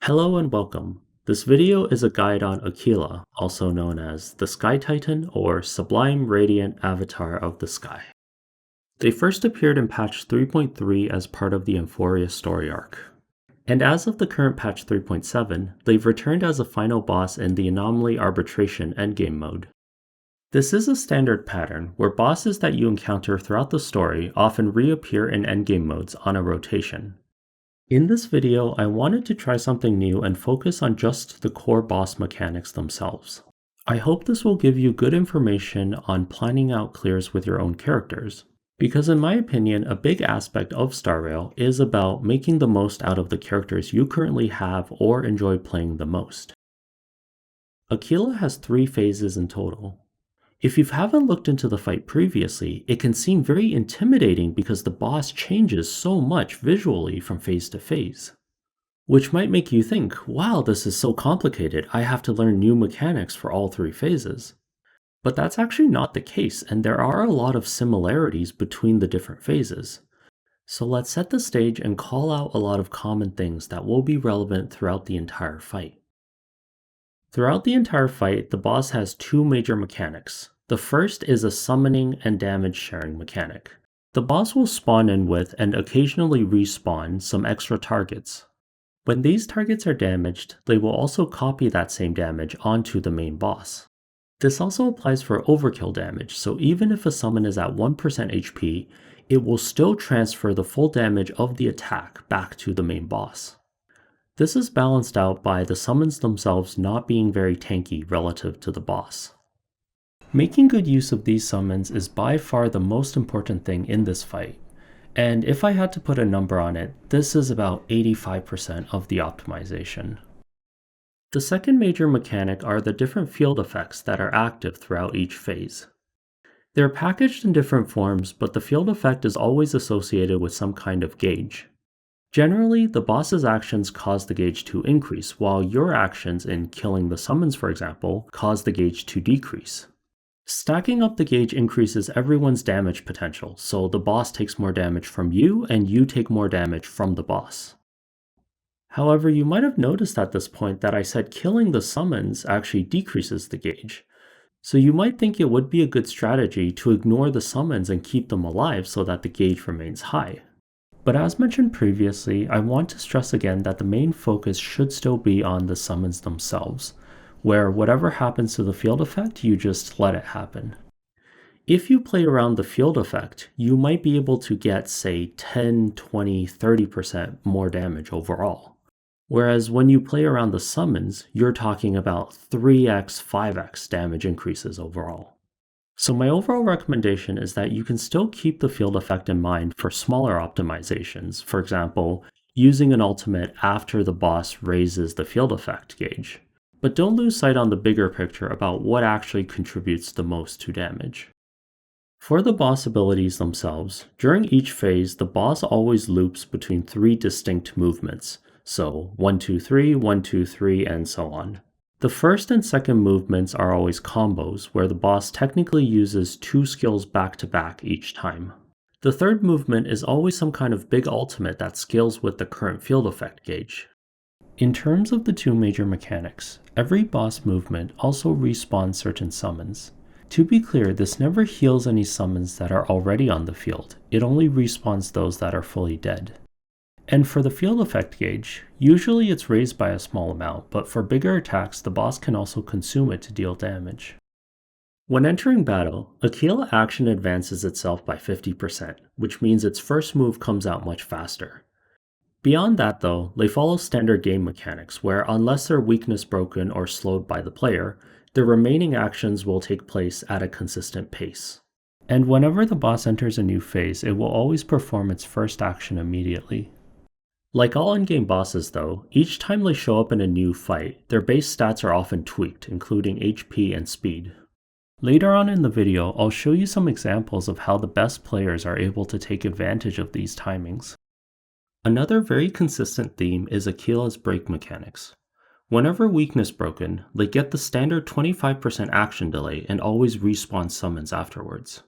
Hello and welcome. This video is a guide on Aquila, also known as the Sky Titan or Sublime Radiant Avatar of the Sky. They first appeared in patch 3.3 as part of the Euphoria story arc. And as of the current patch 3.7, they've returned as a final boss in the Anomaly Arbitration endgame mode. This is a standard pattern where bosses that you encounter throughout the story often reappear in endgame modes on a rotation. In this video, I wanted to try something new and focus on just the core boss mechanics themselves. I hope this will give you good information on planning out clears with your own characters, because in my opinion, a big aspect of Star Rail is about making the most out of the characters you currently have or enjoy playing the most. Aquila has 3 phases in total. If you haven't looked into the fight previously, it can seem very intimidating because the boss changes so much visually from phase to phase. Which might make you think, wow, this is so complicated, I have to learn new mechanics for all 3 phases. But that's actually not the case, and there are a lot of similarities between the different phases. So let's set the stage and call out a lot of common things that will be relevant throughout the entire fight. Throughout the entire fight, the boss has 2 major mechanics. The first is a summoning and damage sharing mechanic. The boss will spawn in with and occasionally respawn some extra targets. When these targets are damaged, they will also copy that same damage onto the main boss. This also applies for overkill damage, so even if a summon is at 1% HP, it will still transfer the full damage of the attack back to the main boss. This is balanced out by the summons themselves not being very tanky relative to the boss. Making good use of these summons is by far the most important thing in this fight, and if I had to put a number on it, this is about 85% of the optimization. The second major mechanic are the different field effects that are active throughout each phase. They're packaged in different forms, but the field effect is always associated with some kind of gauge. Generally, the boss's actions cause the gauge to increase, while your actions in killing the summons, for example, cause the gauge to decrease. Stacking up the gauge increases everyone's damage potential, so the boss takes more damage from you and you take more damage from the boss. However, you might have noticed at this point that I said killing the summons actually decreases the gauge. So you might think it would be a good strategy to ignore the summons and keep them alive so that the gauge remains high. But as mentioned previously, I want to stress again that the main focus should still be on the summons themselves, where whatever happens to the field effect, you just let it happen. If you play around the field effect, you might be able to get, say, 10, 20, 30% more damage overall. Whereas when you play around the summons, you're talking about 3x, 5x damage increases overall. So my overall recommendation is that you can still keep the field effect in mind for smaller optimizations, for example, using an ultimate after the boss raises the field effect gauge. But don't lose sight on the bigger picture about what actually contributes the most to damage. For the boss abilities themselves, during each phase, the boss always loops between 3 distinct movements, so 1, 2, 3, 1, 2, 3, and so on. The first and second movements are always combos, where the boss technically uses 2 skills back to back each time. The third movement is always some kind of big ultimate that scales with the current field effect gauge. In terms of the 2 major mechanics, every boss movement also respawns certain summons. To be clear, this never heals any summons that are already on the field, it only respawns those that are fully dead. And for the field effect gauge, usually it's raised by a small amount, but for bigger attacks, the boss can also consume it to deal damage. When entering battle, Aquila action advances itself by 50%, which means its first move comes out much faster. Beyond that though, they follow standard game mechanics where unless they're weakness broken or slowed by the player, the remaining actions will take place at a consistent pace. And whenever the boss enters a new phase, it will always perform its first action immediately. Like all in-game bosses though, each time they show up in a new fight, their base stats are often tweaked, including HP and speed. Later on in the video, I'll show you some examples of how the best players are able to take advantage of these timings. Another very consistent theme is Aquila's break mechanics. Whenever weakness broken, they get the standard 25% action delay and always respawn summons afterwards.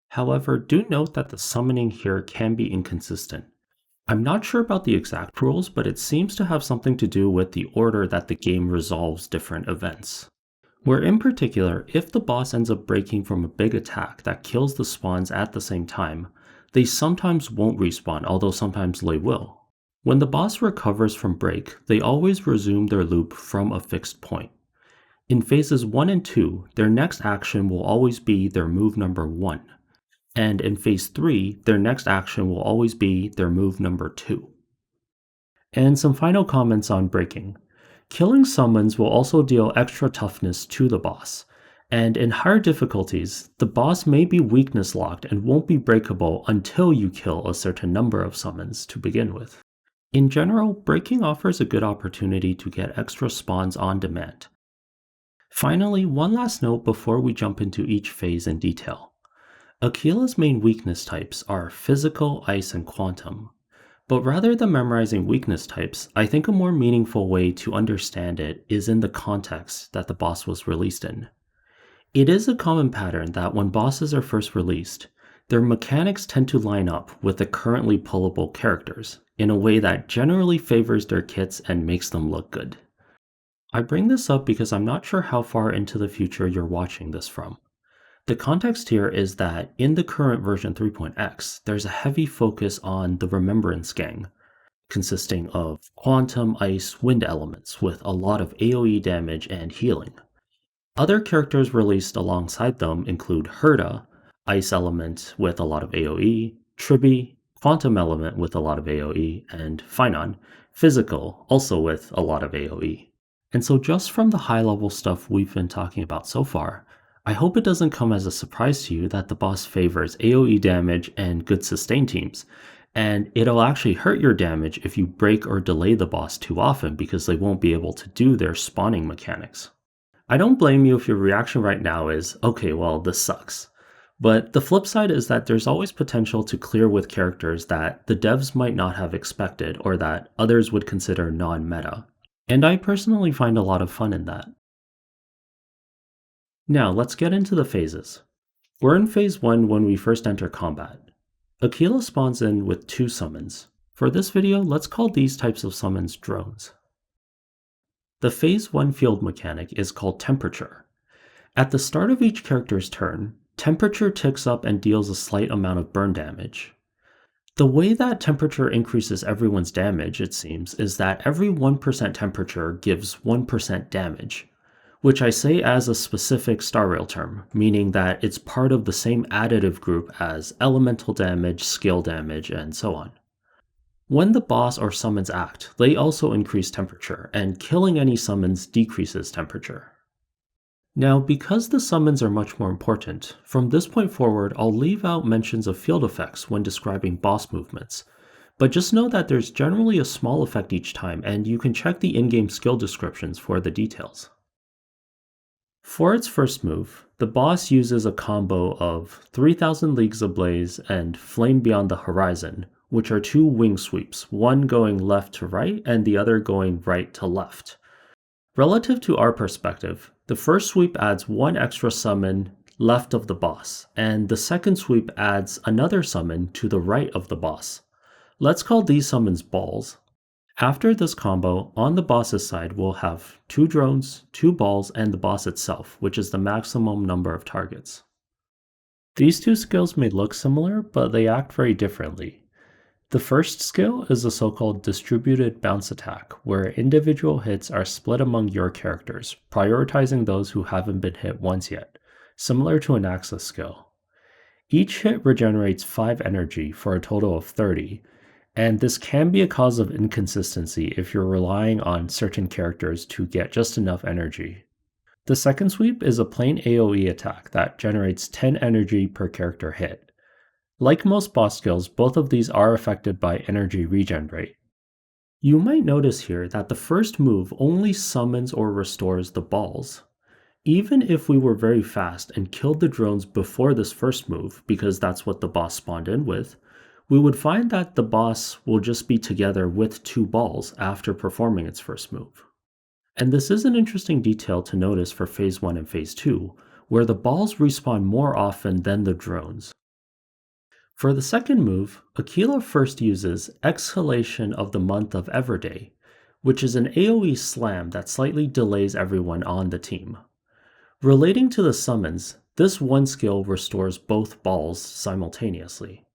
However, do note that the summoning here can be inconsistent. I'm not sure about the exact rules, but it seems to have something to do with the order that the game resolves different events. Where in particular, if the boss ends up breaking from a big attack that kills the spawns at the same time, they sometimes won't respawn, although sometimes they will. When the boss recovers from break, they always resume their loop from a fixed point. In phases 1 and 2, their next action will always be their move number 1, and in phase 3, their next action will always be their move number 2. And some final comments on breaking. Killing summons will also deal extra toughness to the boss, and in higher difficulties, the boss may be weakness locked and won't be breakable until you kill a certain number of summons to begin with. In general, breaking offers a good opportunity to get extra spawns on demand. Finally, one last note before we jump into each phase in detail. Aquila's main weakness types are physical, ice, and quantum. But rather than memorizing weakness types, I think a more meaningful way to understand it is in the context that the boss was released in. It is a common pattern that when bosses are first released, their mechanics tend to line up with the currently pullable characters in a way that generally favors their kits and makes them look good. I bring this up because I'm not sure how far into the future you're watching this from. The context here is that in the current version 3.x, there's a heavy focus on the Remembrance Gang, consisting of quantum, ice, wind elements with a lot of AoE damage and healing. Other characters released alongside them include Herda, ice element with a lot of AoE, Tribi, quantum element with a lot of AoE, and Phynon, physical, also with a lot of AoE. And so just from the high level stuff we've been talking about so far, I hope it doesn't come as a surprise to you that the boss favors AoE damage and good sustain teams, and it'll actually hurt your damage if you break or delay the boss too often because they won't be able to do their spawning mechanics. I don't blame you if your reaction right now is, okay, well, this sucks. But the flip side is that there's always potential to clear with characters that the devs might not have expected or that others would consider non-meta. And I personally find a lot of fun in that. Now, let's get into the phases. We're in phase 1 when we first enter combat. Aquila spawns in with 2 summons. For this video, let's call these types of summons drones. The phase 1 field mechanic is called temperature. At the start of each character's turn, temperature ticks up and deals a slight amount of burn damage. The way that temperature increases everyone's damage, it seems, is that every 1% temperature gives 1% damage, which I say as a specific Star Rail term, meaning that it's part of the same additive group as elemental damage, skill damage, and so on. When the boss or summons act, they also increase temperature, and killing any summons decreases temperature. Now, because the summons are much more important, from this point forward I'll leave out mentions of field effects when describing boss movements, but just know that there's generally a small effect each time, and you can check the in-game skill descriptions for the details. For its first move, the boss uses a combo of 3000 Leagues Ablaze and Flame Beyond the Horizon, which are 2 wing sweeps, one going left to right and the other going right to left. Relative to our perspective, the first sweep adds 1 extra summon left of the boss, and the second sweep adds another summon to the right of the boss. Let's call these summons balls. After this combo, on the boss's side we'll have 2 drones, 2 balls, and the boss itself, which is the maximum number of targets. These 2 skills may look similar, but they act very differently. The first skill is a so-called distributed bounce attack, where individual hits are split among your characters, prioritizing those who haven't been hit once yet, similar to an Axis skill. Each hit regenerates 5 energy for a total of 30, and this can be a cause of inconsistency if you're relying on certain characters to get just enough energy. The second sweep is a plain AoE attack that generates 10 energy per character hit. Like most boss skills, both of these are affected by energy regen rate. You might notice here that the first move only summons or restores the balls. Even if we were very fast and killed the drones before this first move, because that's what the boss spawned in with, we would find that the boss will just be together with 2 balls after performing its first move. And this is an interesting detail to notice for phase 1 and phase 2, where the balls respawn more often than the drones. For the second move, Aquila first uses Exhalation of the Month of Everday, which is an AoE slam that slightly delays everyone on the team. Relating to the summons, this one skill restores both balls simultaneously.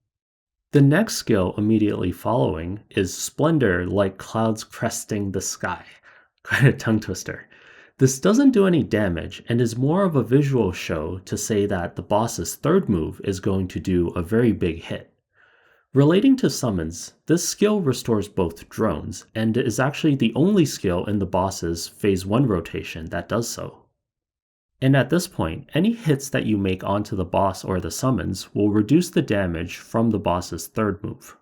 The next skill immediately following is Splendor like clouds cresting the sky. Kind of tongue twister. This doesn't do any damage and is more of a visual show to say that the boss's third move is going to do a very big hit. Relating to summons, this skill restores both drones and is actually the only skill in the boss's phase 1 rotation that does so. And at this point, any hits that you make onto the boss or the summons will reduce the damage from the boss's third move.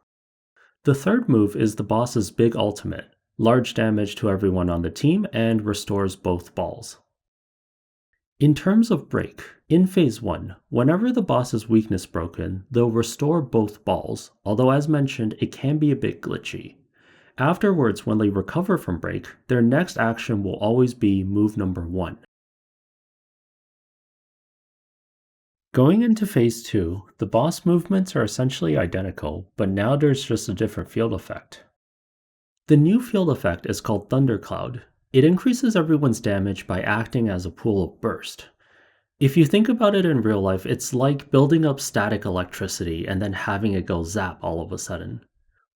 The third move is the boss's big ultimate, large damage to everyone on the team and restores both balls. In terms of break, in phase 1, whenever the boss is weakness broken, they'll restore both balls, although as mentioned, it can be a bit glitchy. Afterwards, when they recover from break, their next action will always be move number 1. Going into phase 2, the boss movements are essentially identical, but now there's just a different field effect. The new field effect is called Thundercloud. It increases everyone's damage by acting as a pool of burst. If you think about it in real life, it's like building up static electricity and then having it go zap all of a sudden.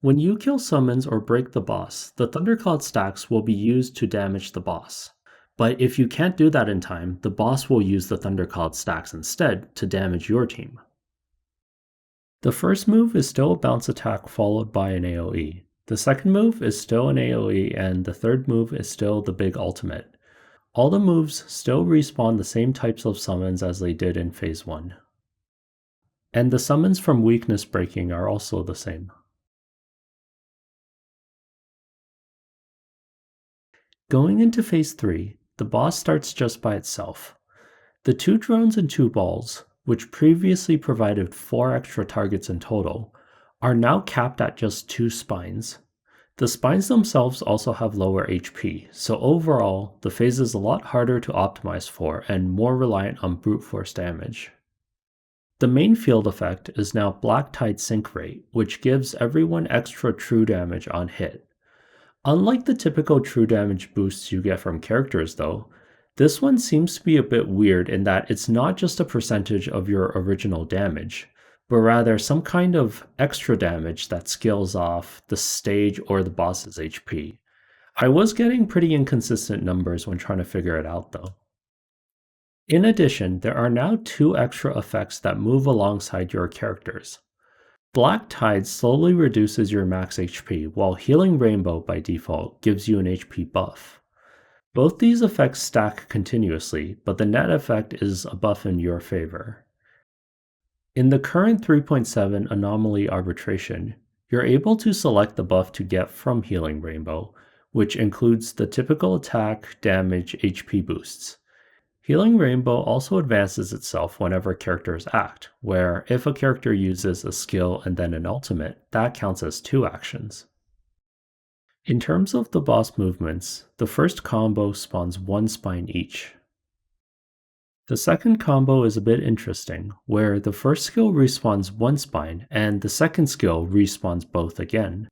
When you kill summons or break the boss, the Thundercloud stacks will be used to damage the boss. But if you can't do that in time, the boss will use the Thundercloud stacks instead to damage your team. The first move is still a bounce attack followed by an AoE. The second move is still an AoE, and the third move is still the big ultimate. All the moves still respawn the same types of summons as they did in phase 1. And the summons from weakness breaking are also the same. Going into phase 3, the boss starts just by itself. The 2 drones and 2 balls, which previously provided 4 extra targets in total, are now capped at just 2 spines. The spines themselves also have lower HP, so overall, the phase is a lot harder to optimize for and more reliant on brute force damage. The main field effect is now Black Tide Sync Rate, which gives everyone extra true damage on hit. Unlike the typical true damage boosts you get from characters though, this one seems to be a bit weird in that it's not just a percentage of your original damage, but rather some kind of extra damage that scales off the stage or the boss's HP. I was getting pretty inconsistent numbers when trying to figure it out though. In addition, there are now 2 extra effects that move alongside your characters. Black Tide slowly reduces your max HP, while Healing Rainbow by default gives you an HP buff. Both these effects stack continuously, but the net effect is a buff in your favor. In the current 3.7 Anomaly Arbitration, you're able to select the buff to get from Healing Rainbow, which includes the typical attack, damage, HP boosts. Healing Rainbow also advances itself whenever characters act, where if a character uses a skill and then an ultimate, that counts as 2 actions. In terms of the boss movements, the first combo spawns 1 spine each. The second combo is a bit interesting, where the first skill respawns 1 spine and the second skill respawns both again.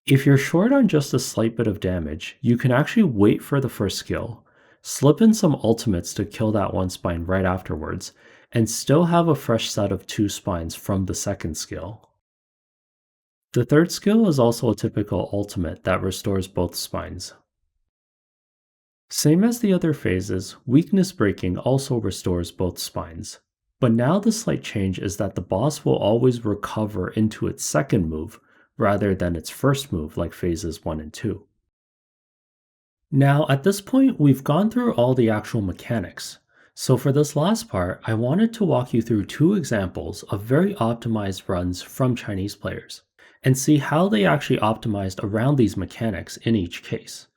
If you're short on just a slight bit of damage, you can actually wait for the first skill, slip in some ultimates to kill that 1 spine right afterwards, and still have a fresh set of 2 spines from the second skill. The third skill is also a typical ultimate that restores both spines. Same as the other phases, weakness breaking also restores both spines, but now the slight change is that the boss will always recover into its second move rather than its first move like phases 1 and 2. Now, at this point, we've gone through all the actual mechanics. So for this last part, I wanted to walk you through 2 examples of very optimized runs from Chinese players, and see how they actually optimized around these mechanics in each case.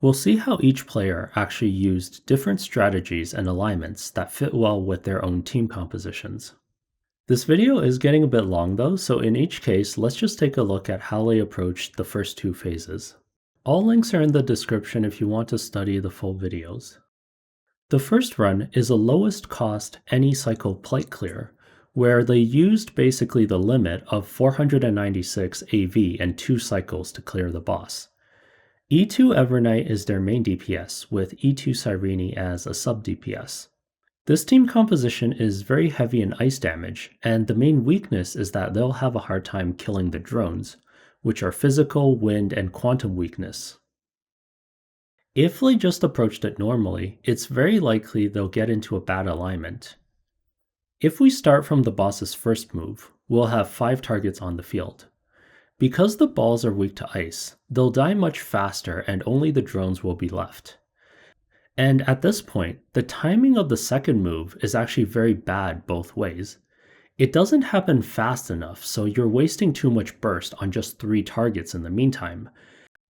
We'll see how each player actually used different strategies and alignments that fit well with their own team compositions. This video is getting a bit long though, so in each case, let's just take a look at how they approached the first 2 phases. All links are in the description if you want to study the full videos. The first run is a lowest cost any cycle plate clear, where they used basically the limit of 496 AV and 2 cycles to clear the boss. E2 Evernight is their main DPS, with E2 Cyrene as a sub DPS. This team composition is very heavy in ice damage, and the main weakness is that they'll have a hard time killing the drones, which are physical, wind, and quantum weakness. If they just approached it normally, it's very likely they'll get into a bad alignment. If we start from the boss's first move, we'll have 5 targets on the field. Because the balls are weak to ice, they'll die much faster and only the drones will be left. And at this point, the timing of the second move is actually very bad both ways. It doesn't happen fast enough, so you're wasting too much burst on just 3 targets in the meantime.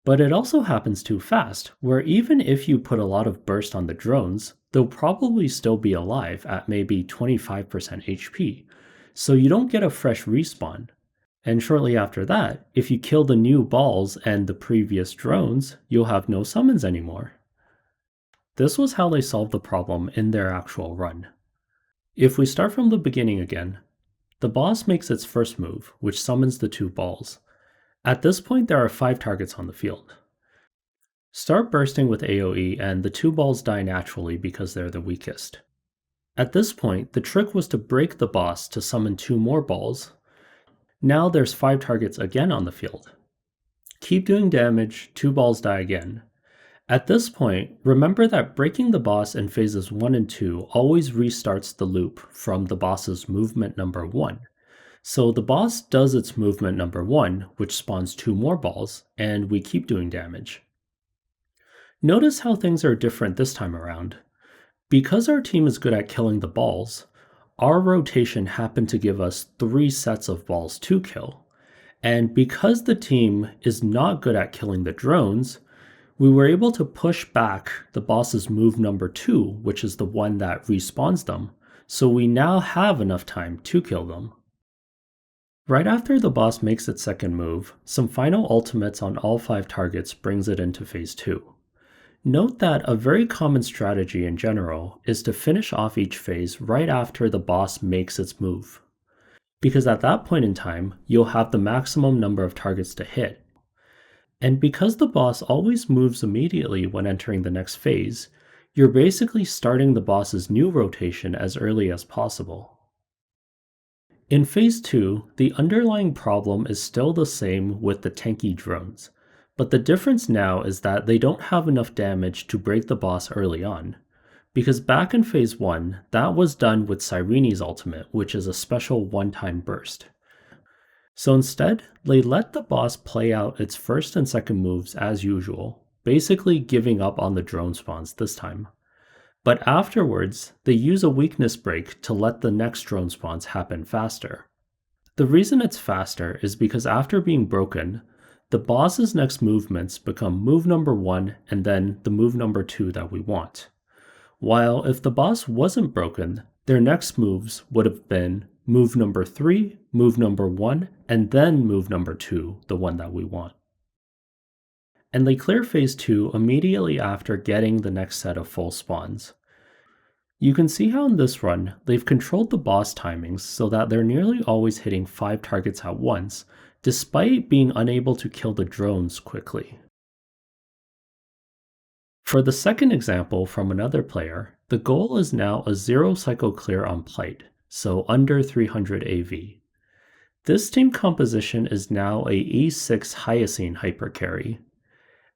But it also happens too fast, where even if you put a lot of burst on the drones, they'll probably still be alive at maybe 25% HP, so you don't get a fresh respawn. And shortly after that, if you kill the new balls and the previous drones, you'll have no summons anymore. This was how they solved the problem in their actual run. If we start from the beginning again, the boss makes its first move, which summons the 2 balls. At this point, there are 5 targets on the field. Start bursting with AoE and the 2 balls die naturally because they're the weakest. At this point, the trick was to break the boss to summon 2 more balls. Now there's 5 targets again on the field. Keep doing damage, 2 balls die again. At this point, remember that breaking the boss in phases 1 and 2 always restarts the loop from the boss's movement number 1. So the boss does its movement number 1, which spawns 2 more balls, and we keep doing damage. Notice how things are different this time around. Because our team is good at killing the balls, our rotation happened to give us 3 sets of balls to kill. And because the team is not good at killing the drones, we were able to push back the boss's move number 2, which is the one that respawns them, so we now have enough time to kill them. Right after the boss makes its second move, some final ultimates on all 5 targets brings it into phase 2. Note that a very common strategy in general is to finish off each phase right after the boss makes its move, because at that point in time, you'll have the maximum number of targets to hit. And because the boss always moves immediately when entering the next phase, you're basically starting the boss's new rotation as early as possible. In phase 2, the underlying problem is still the same with the tanky drones, but the difference now is that they don't have enough damage to break the boss early on. Because back in phase 1, that was done with Cyrene's ultimate, which is a special one-time burst. So instead, they let the boss play out its first and second moves as usual, basically giving up on the drone spawns this time. But afterwards, they use a weakness break to let the next drone spawns happen faster. The reason it's faster is because after being broken, the boss's next movements become move number 1 and then the move number 2 that we want. While if the boss wasn't broken, their next moves would have been move number 3, move number 1, and then move number 2, the one that we want. And they clear phase 2 immediately after getting the next set of full spawns. You can see how in this run, they've controlled the boss timings so that they're nearly always hitting 5 targets at once, despite being unable to kill the drones quickly. For the second example from another player, the goal is now a 0 cycle clear on Plight, so under 300 AV. This team composition is now a E6 Hyacine hypercarry.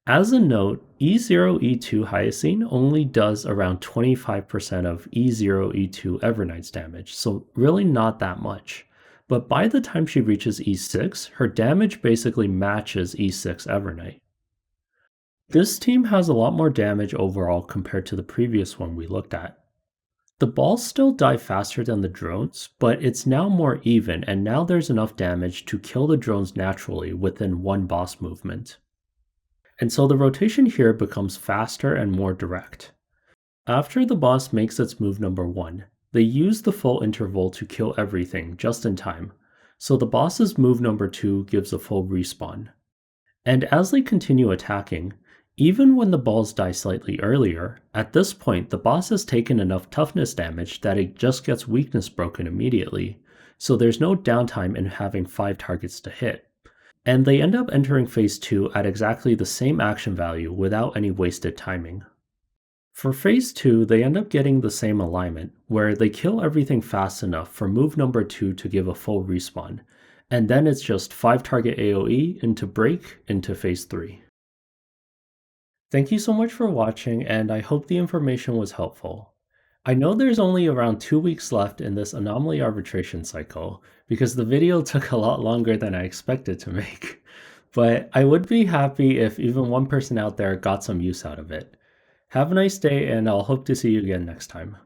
As a note, E0 E2 Hyacine only does around 25% of E0 E2 Evernight's damage, so really not that much. But by the time she reaches E6, her damage basically matches E6 Evernight. This team has a lot more damage overall compared to the previous one we looked at. The balls still die faster than the drones, but it's now more even and now there's enough damage to kill the drones naturally within one boss movement. And so the rotation here becomes faster and more direct. After the boss makes its move number 1, they use the full interval to kill everything just in time, so the boss's move number 2 gives a full respawn. And as they continue attacking, even when the balls die slightly earlier, at this point the boss has taken enough toughness damage that it just gets weakness broken immediately, so there's no downtime in having 5 targets to hit. And they end up entering phase 2 at exactly the same action value without any wasted timing. For phase 2, they end up getting the same alignment, where they kill everything fast enough for move number 2 to give a full respawn, and then it's just 5 target AoE into break into phase 3. Thank you so much for watching, and I hope the information was helpful. I know there's only around 2 weeks left in this anomaly arbitration cycle, because the video took a lot longer than I expected to make. But I would be happy if even one person out there got some use out of it. Have a nice day, and I'll hope to see you again next time.